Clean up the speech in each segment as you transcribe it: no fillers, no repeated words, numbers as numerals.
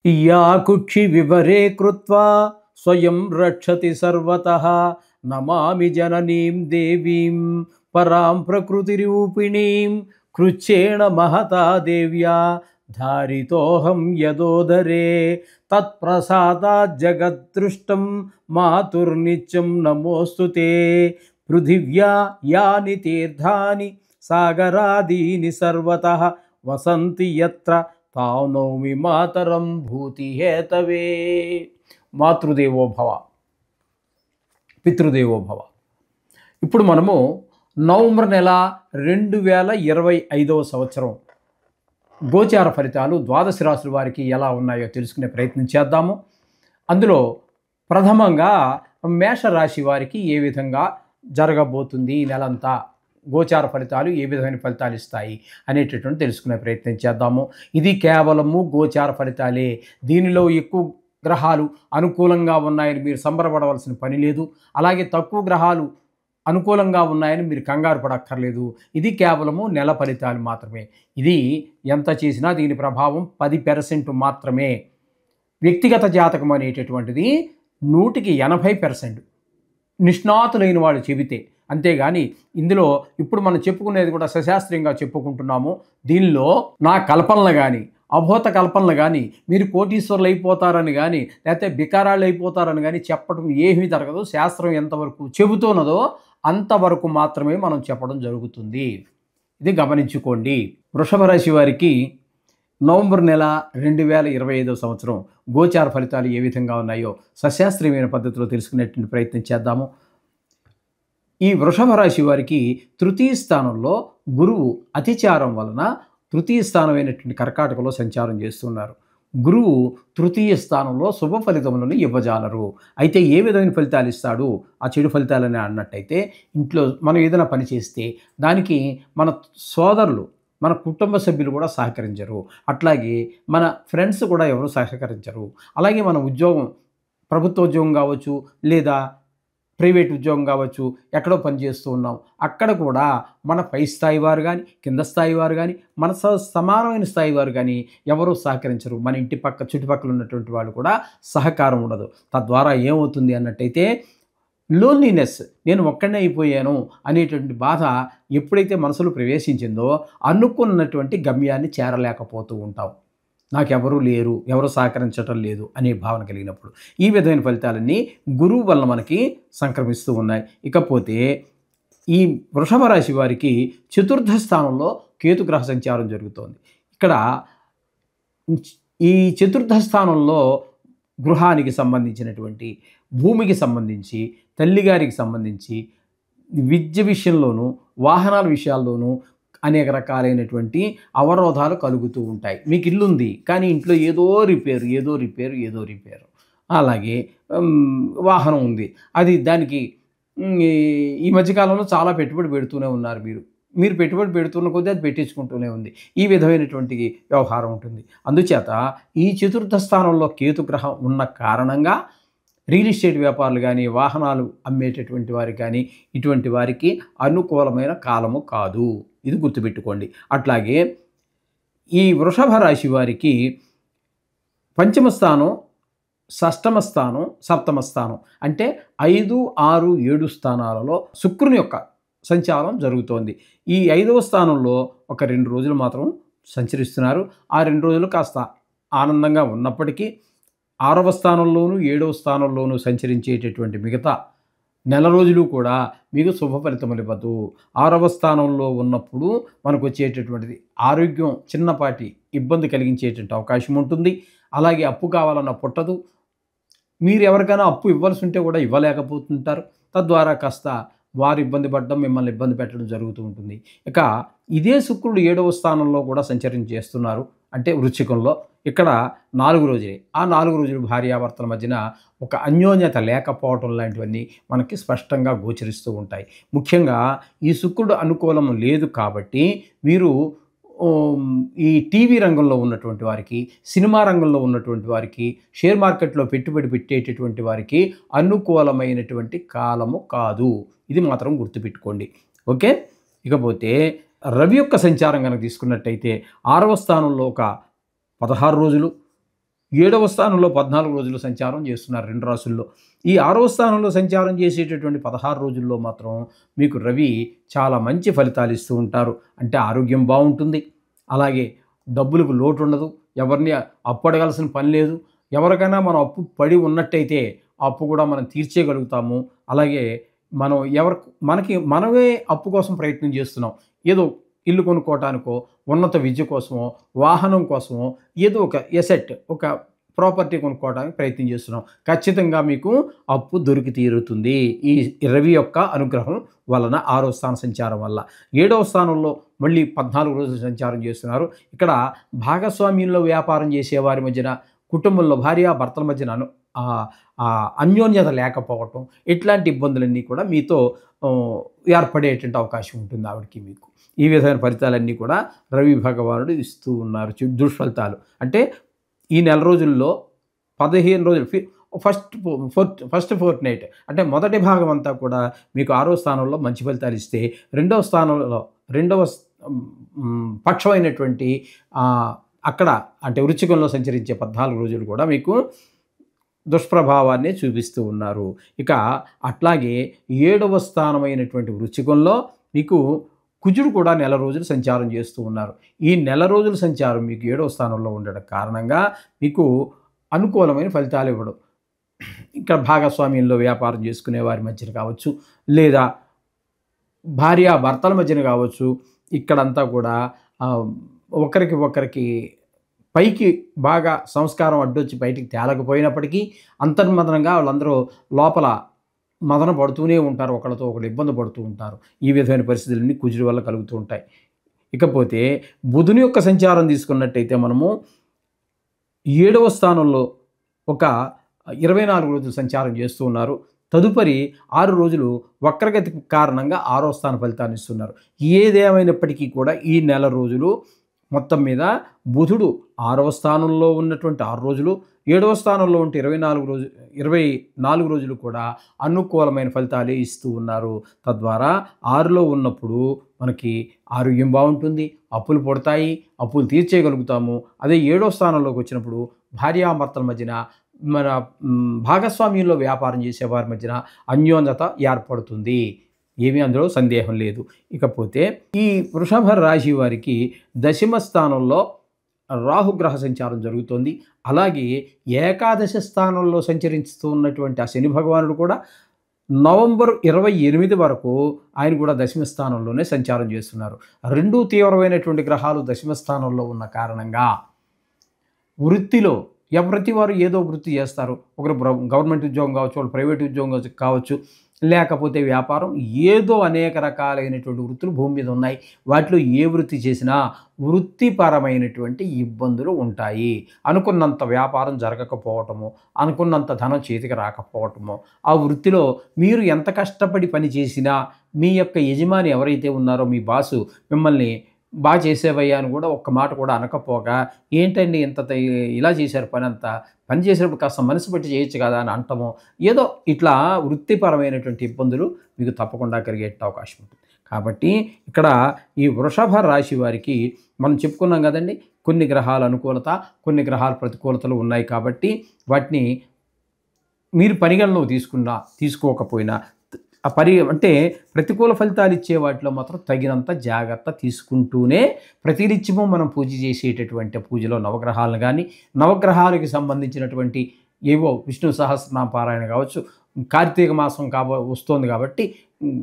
या कुक्षि विवरे कृत्वा स्वयं रक्षति सर्वतः नमामि जननीं देवीं परां प्रकृतिरूपिणीं कृच्छेण महता देव्या धारितोऽहं यदोदरे तत्प्रसादात् जगद्दृष्टं मातुर्नित्यं नमोऽस्तु ते। पृथिव्या यानि तीर्थानि सागरादीनि सर्वतः वसन्ति यत्र తానౌమి మాతరం భూతి హేతవే। మాతృదేవో భవ, పితృదేవో భవ. ఇప్పుడు మనము నవంబర్ నెల 2025 సంవత్సరం గోచార ఫలితాలు ద్వాదశ రాశుల వారికి ఎలా ఉన్నాయో తెలుసుకునే ప్రయత్నం చేద్దాము. అందులో ప్రథమంగా మేషరాశి వారికి ఏ విధంగా జరగబోతుంది ఈ నెలంతా, గోచార ఫలితాలు ఏ విధమైన ఫలితాలు ఇస్తాయి అనేటటువంటి తెలుసుకునే ప్రయత్నం చేద్దాము. ఇది కేవలము గోచార ఫలితాలే. దీనిలో ఎక్కువ గ్రహాలు అనుకూలంగా ఉన్నాయని మీరు సంబరపడవలసిన పని లేదు. అలాగే తక్కువ గ్రహాలు అనుకూలంగా ఉన్నాయని మీరు కంగారు పడక్కర్లేదు. ఇది కేవలము నెల ఫలితాలు మాత్రమే. ఇది ఎంత చేసినా దీని ప్రభావం 10% మాత్రమే. వ్యక్తిగత జాతకం అనేటటువంటిది 100కి 80% నిష్ణాతులైన వాళ్ళు చెబితే, అంతేగాని ఇందులో ఇప్పుడు మనం చెప్పుకునేది కూడా సశాస్త్రీయంగా చెప్పుకుంటున్నాము. దీనిలో నా కల్పనలు కానీ అభూత కల్పనలు కానీ మీరు కోటీశ్వరులు అయిపోతారని కానీ లేకపోతే బికారాళ్ళు అయిపోతారని కానీ చెప్పడం ఏమీ జరగదు. శాస్త్రం ఎంతవరకు చెబుతున్నదో అంతవరకు మాత్రమే మనం చెప్పడం జరుగుతుంది. ఇది గమనించుకోండి. వృషభ రాశి వారికి నవంబర్ నెల 2025 సంవత్సరం గోచార ఫలితాలు ఏ విధంగా ఉన్నాయో సశాస్త్రీయమైన పద్ధతిలో తెలుసుకునేటువంటి ప్రయత్నం చేద్దాము. ఈ వృషభ రాశి వారికి తృతీయ స్థానంలో గురువు అతిచారం వలన తృతీయ స్థానమైనటువంటి కర్కాటకలో సంచారం చేస్తున్నారు. గురువు తృతీయ స్థానంలో శుభ ఫలితములను ఇవ్వజాలరు. అయితే ఏ విధమైన ఫలితాలు ఇస్తాడు? ఆ చెడు ఫలితాలని అన్నట్టయితే, ఇంట్లో మనం ఏదైనా పని చేస్తే దానికి మన సోదరులు, మన కుటుంబ సభ్యులు కూడా సహకరించరు. అట్లాగే మన ఫ్రెండ్స్ కూడా ఎవరు సహకరించరు. అలాగే మన ఉద్యోగం, ప్రభుత్వ ఉద్యోగం కావచ్చు లేదా ప్రైవేట్ ఉద్యోగం కావచ్చు, ఎక్కడో పనిచేస్తూ ఉన్నాం, అక్కడ కూడా మన పై స్థాయి వారు కానీ కింద స్థాయి వారు కానీ మన సమానమైన స్థాయి వారు కానీ ఎవరూ సహకరించరు. మన ఇంటి చుట్టుపక్కల ఉన్నటువంటి వాళ్ళు కూడా సహకారం ఉండదు. తద్వారా ఏమవుతుంది అన్నట్టయితే లోన్లీనెస్, నేను ఒక్కడే అయిపోయాను అనేటువంటి బాధ ఎప్పుడైతే మనసులో ప్రవేశించిందో అనుకున్నటువంటి గమ్యాన్ని చేరలేకపోతూ ఉంటాం. నాకెవరూ లేరు, ఎవరు సహకరించటం లేదు అనే భావన కలిగినప్పుడు ఈ విధమైన ఫలితాలన్నీ గురువు వలన మనకి సంక్రమిస్తూ ఉన్నాయి. ఇకపోతే ఈ వృషభ రాశి వారికి చతుర్థ స్థానంలో కేతుగ్రహ సంచారం జరుగుతోంది. ఇక్కడ ఈ చతుర్థ స్థానంలో గృహానికి సంబంధించినటువంటి, భూమికి సంబంధించి, తల్లిగారికి సంబంధించి, విద్య విషయంలోనూ వాహనాల విషయాల్లోనూ అనేక రకాలైనటువంటి అవరోధాలు కలుగుతూ ఉంటాయి. మీకు ఇల్లు ఉంది కానీ ఇంట్లో ఏదో రిపేరు, అలాగే వాహనం ఉంది, అది దానికి ఈ మధ్యకాలంలో చాలా పెట్టుబడి పెడుతూనే ఉన్నారు. మీరు పెట్టుబడి పెడుతున్న కొద్దీ అది పెట్టించుకుంటూనే ఉంది. ఈ విధమైనటువంటి వ్యవహారం ఉంటుంది. అందుచేత ఈ చతుర్థ స్థానంలో కేతుగ్రహం ఉన్న కారణంగా రియల్ ఎస్టేట్ వ్యాపారులు కానీ, వాహనాలు అమ్మేటటువంటి వారికి కానీ, ఇటువంటి వారికి అనుకూలమైన కాలము కాదు. ఇది గుర్తుపెట్టుకోండి. అట్లాగే ఈ వృషభ రాశి వారికి పంచమ స్థానం, షష్టమ స్థానం, సప్తమ స్థానం అంటే 5, 6, 7 స్థానాలలో శుక్రుని యొక్క సంచారం జరుగుతోంది. ఈ 5వ స్థానంలో ఒక 2 రోజులు మాత్రం సంచరిస్తున్నారు. ఆ 2 రోజులు కాస్త ఆనందంగా ఉన్నప్పటికీ 6వ స్థానంలోనూ 7వ స్థానంలోనూ సంచరించేటటువంటి మిగతా నెల రోజులు కూడా మీకు శుభ ఫలితములు ఇవ్వదు. 6వ స్థానంలో ఉన్నప్పుడు మనకు వచ్చేటటువంటిది ఆరోగ్యం చిన్నపాటి ఇబ్బంది కలిగించేటువంటి అవకాశం ఉంటుంది. అలాగే అప్పు కావాలన్న పుట్టదు. మీరు ఎవరికైనా అప్పు ఇవ్వాల్సి ఉంటే కూడా ఇవ్వలేకపోతుంటారు. తద్వారా కాస్త వారు ఇబ్బంది పడడం, మిమ్మల్ని ఇబ్బంది పెట్టడం జరుగుతూ ఉంటుంది. ఇక ఇదే శుక్రుడు 7వ స్థానంలో కూడా సంచరణ చేస్తున్నారు. అంటే వృశ్చికంలో ఇక్కడ 4 రోజులే. ఆ 4 రోజులు భార్యాభర్తల మధ్యన ఒక అన్యోన్యత లేకపోవటం లాంటివన్నీ మనకి స్పష్టంగా గోచరిస్తూ ఉంటాయి. ముఖ్యంగా ఈ శుక్రుడు అనుకూలం లేదు కాబట్టి మీరు ఈ టీవీ రంగంలో ఉన్నటువంటి వారికి, సినిమా రంగంలో ఉన్నటువంటి వారికి, షేర్ మార్కెట్లో పెట్టుబడి పెట్టేటటువంటి వారికి అనుకూలమైనటువంటి కాలము కాదు. ఇది మాత్రం గుర్తుపెట్టుకోండి. ఓకే. ఇకపోతే రవి యొక్క సంచారం కనుక తీసుకున్నట్టయితే 6వ స్థానంలో ఒక 16 రోజులు, 7వ స్థానంలో 14 రోజులు సంచారం చేస్తున్నారు 2 రాసుల్లో. ఈ 6వ స్థానంలో సంచారం చేసేటటువంటి 16 రోజుల్లో మాత్రం మీకు రవి చాలా మంచి ఫలితాలు ఇస్తూ ఉంటారు. అంటే ఆరోగ్యం బావుంటుంది. అలాగే డబ్బులకు లోటు ఉండదు. ఎవరిని అప్పు అడగాల్సిన పని లేదు. ఎవరికైనా మనం అప్పు పడి ఉన్నట్టయితే ఆ అప్పు కూడా మనం తీర్చేయగలుగుతాము. అలాగే మనం మనకి మనమే అప్పు కోసం ప్రయత్నం చేస్తున్నాం. ఏదో ఇల్లు కొనుక్కోవటానికో, ఉన్నత విద్య కోసమో, వాహనం కోసమో ఏదో ఒక ఎసెట్, ఒక ప్రాపర్టీ కొనుక్కోవడానికి ప్రయత్నం చేస్తున్నాం. ఖచ్చితంగా మీకు అప్పు దొరికి తీరుతుంది. ఈ రవి యొక్క అనుగ్రహం వలన 6వ స్థాన సంచారం వల్ల. 7వ స్థానంలో మళ్ళీ 14 రోజులు సంచారం చేస్తున్నారు. ఇక్కడ భాగస్వామ్యంలో వ్యాపారం చేసేవారి మధ్యన, కుటుంబంలో భార్యాభర్తల మధ్యన అన్యోన్యత లేకపోవటం, ఇట్లాంటి ఇబ్బందులన్నీ కూడా మీతో ఏర్పడేటువంటి అవకాశం ఉంటుంది ఆవిడకి మీకు. ఈ విధమైన ఫలితాలన్నీ కూడా రవి భగవానుడు ఇస్తూ ఉన్నారు. దుష్ఫలితాలు అంటే ఈ నెల రోజుల్లో 15 రోజులు ఫస్ట్ ఫోర్ట్ నైట్ అంటే మొదటి భాగం అంతా కూడా మీకు 6వ స్థానంలో మంచి ఫలితాలు ఇస్తే, రెండవ స్థానంలో పక్షమైనటువంటి అక్కడ అంటే వృశ్చికంలో సంచరించే 14 రోజులు కూడా మీకు దుష్ప్రభావాన్ని చూపిస్తూ ఉన్నారు. ఇక అట్లాగే 7వ స్థానమైనటువంటి వృశ్చికంలో మీకు కుజుడు కూడా నెల రోజులు సంచారం చేస్తూ ఉన్నారు. ఈ నెల రోజుల సంచారం మీకు 7వ స్థానంలో ఉండడం కారణంగా మీకు అనుకూలమైన ఫలితాలు ఇవ్వడం. ఇక్కడ భాగస్వామ్యంలో వ్యాపారం చేసుకునే వారి మధ్యన కావచ్చు, లేదా భార్యాభర్తల మధ్యన కావచ్చు, ఇక్కడంతా కూడా ఒకరికి పైకి బాగా సంస్కారం అడ్డొచ్చి బయటికి తేలకపోయినప్పటికీ అంతర్మదనంగా వాళ్ళందరూ లోపల మదన పడుతూనే ఉంటారు. ఒకళ్ళతో ఒకళ్ళు ఇబ్బంది పడుతూ ఉంటారు. ఈ విధమైన పరిస్థితులన్నీ కుజుడి వల్ల కలుగుతూ ఉంటాయి. ఇకపోతే బుధుని యొక్క సంచారం తీసుకున్నట్టయితే మనము 7వ స్థానంలో ఒక 24 రోజులు సంచారం చేస్తూ ఉన్నారు. తదుపరి 6 రోజులు వక్రగతి కారణంగా 6వ స్థాన ఫలితాన్ని ఇస్తున్నారు. ఏదేమైనప్పటికీ కూడా ఈ నెల రోజులు మొత్తం మీద బుధుడు 6వ స్థానంలో ఉన్నటువంటి 6 రోజులు, 7వ స్థానంలో ఉంటే 24 రోజులు కూడా అనుకూలమైన ఫలితాలే ఇస్తూ ఉన్నారు. తద్వారా 6లో ఉన్నప్పుడు మనకి ఆరోగ్యం బాగుంటుంది, అప్పులు పుడతాయి, అప్పులు తీర్చేయగలుగుతాము. అదే 7వ స్థానంలోకి వచ్చినప్పుడు భార్యాభర్తల మధ్యన, మన భాగస్వామ్యంలో వ్యాపారం చేసేవారి మధ్యన అన్యోన్యత ఏర్పడుతుంది. ఏమీ అందులో సందేహం లేదు. ఇకపోతే ఈ వృషభ రాశి వారికి 10వ స్థానంలో రాహుగ్రహ సంచారం జరుగుతోంది. అలాగే ఏకాదశ స్థానంలో సంచరిస్తూ ఉన్నటువంటి ఆ శని భగవానుడు కూడా నవంబర్ 28 వరకు ఆయన కూడా 10వ స్థానంలోనే సంచారం చేస్తున్నారు. రెండు తీవ్రమైనటువంటి గ్రహాలు 10వ స్థానంలో ఉన్న కారణంగా వృత్తిలో ప్రతి వారు ఏదో వృత్తి చేస్తారు. ఒకరు గవర్నమెంట్ ఉద్యోగం కావచ్చు, వాళ్ళు ప్రైవేట్ ఉద్యోగం కావచ్చు, లేకపోతే వ్యాపారం, ఏదో అనేక రకాలైనటువంటి వృత్తులు భూమి మీద ఉన్నాయి. వాటిలో ఏ వృత్తి చేసినా వృత్తిపరమైనటువంటి ఇబ్బందులు ఉంటాయి. అనుకున్నంత వ్యాపారం జరగకపోవటము, అనుకున్నంత ధనం చేతికి రాకపోవటము, ఆ వృత్తిలో మీరు ఎంత కష్టపడి పని చేసినా మీ యొక్క యజమాని ఎవరైతే ఉన్నారో మీ బాసు మిమ్మల్ని బాగా చేసేవయ్యా అని కూడా ఒక్క మాట కూడా అనకపోగా, ఏంటండి ఇంత ఇలా చేశారు పని చేసేటప్పుడు కాస్త మనసు పెట్టి చేయొచ్చు కదా అని అంటము, ఏదో ఇట్లా వృత్తిపరమైనటువంటి ఇబ్బందులు మీకు తప్పకుండా కలిగే అవకాశం ఉంటుంది. కాబట్టి ఇక్కడ ఈ వృషభ రాశి వారికి మనం చెప్పుకున్నాం కదండి, కొన్ని గ్రహాల అనుకూలత, కొన్ని గ్రహాల ప్రతికూలతలు ఉన్నాయి. కాబట్టి వాటిని మీరు పరిగణలో తీసుకోకపోయినా అంటే ప్రతికూల ఫలితాలు ఇచ్చే వాటిలో మాత్రం తగినంత జాగ్రత్త తీసుకుంటూనే ప్రతినిత్యము మనం పూజ చేసేటటువంటి పూజలో నవగ్రహాలను కానీ, నవగ్రహాలకు సంబంధించినటువంటి ఏవో విష్ణు సహస్రనామ పారాయణ కావచ్చు, కార్తీక మాసం వస్తోంది కాబట్టి,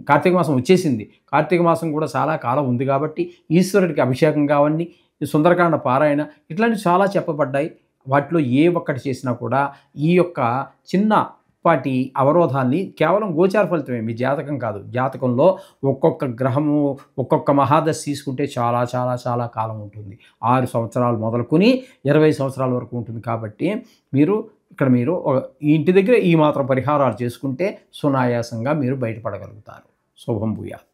కార్తీక మాసం వచ్చేసింది, కార్తీక మాసం కూడా చాలా కాలం ఉంది కాబట్టి ఈశ్వరుడికి అభిషేకం కావండి, సుందరకాండ పారాయణ, ఇట్లాంటివి చాలా చెప్పబడ్డాయి. వాటిలో ఏ ఒక్కటి చేసినా కూడా ఈ యొక్క చిన్నపాటి అవరోధాన్ని కేవలం గోచార ఫలితమే, మీ జాతకం కాదు. జాతకంలో ఒక్కొక్క గ్రహము ఒక్కొక్క మహాదశ తీసుకుంటే చాలా చాలా చాలా కాలం ఉంటుంది. 6 సంవత్సరాలు మొదలుకొని 20 సంవత్సరాల వరకు ఉంటుంది. కాబట్టి మీరు ఈ ఇంటి దగ్గర ఈ మాత్రం పరిహారాలు చేసుకుంటే సునాయాసంగా మీరు బయటపడగలుగుతారు. శుభం భూయాత్.